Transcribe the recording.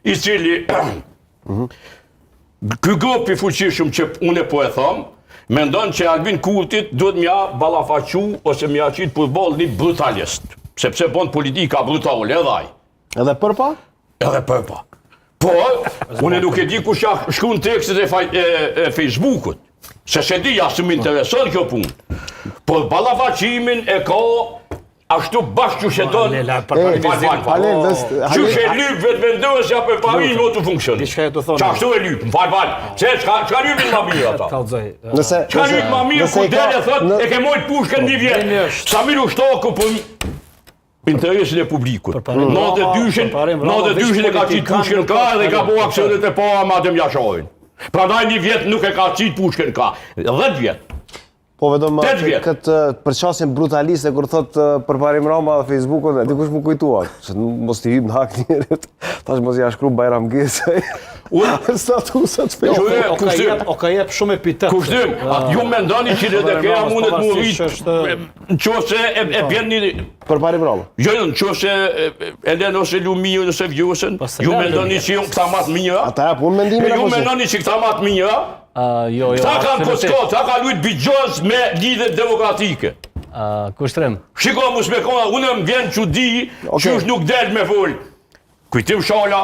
i cili ky grup i fuqishëm që unë po e them, mendon që Albin Kurtit duhet m'ja ballafaqu ose m'ja qit përballë një brutalist, sepse bën politika brutale edhe ai. Edhe përpa? Edhe përpa. Por, unë nuk e di kush ja shkruan tekstet e Facebookut, se se di ja se më intereson kjo punë. Por ballafaqimin e ka ashtu bashkë që shëton. Që shë lyp vetë vendosja për parin në të funksion. Që ashtu e lyp, falë. Qka lypin ma mirë ata? Qka lypin ma mirë ku dele thot e ke mojt pushkën një vjetë. Samir Ushtaku për interesin e publikut. 92 e ka qitë pushkën ka dhe ka bo aksionet e para ma Adem Jasharin. Prandaj një vjetë nuk e ka qitë pushkën ka. 10 vjetë. Po vedom këtë përqasjen brutaliste kur thot përparim Rama dhe Facebookun, dikush më kujtua, se mos t'i hip në hak njerit, tash mos ja shkru Bajram Gesaj. Statusat Facebook. O ka jep shumë epitet. Kushtim, ju mendoni që dhe keja mundet mu rritë, në qofse e bjen një... Përparim Rama. Jo, në qofse e len ose Lumio nëse vjusen, ju mendoni që ju këta matë mira. Ata e pun mendimin ju mendoni që këta matë mira. Këta kanë kosko, këta kanë lujtë bigjoz me lidhet demokratike. Kushtrim. Shiko, mus me kona, unë më vjen që di, që është nuk del me full. Kujtim shala.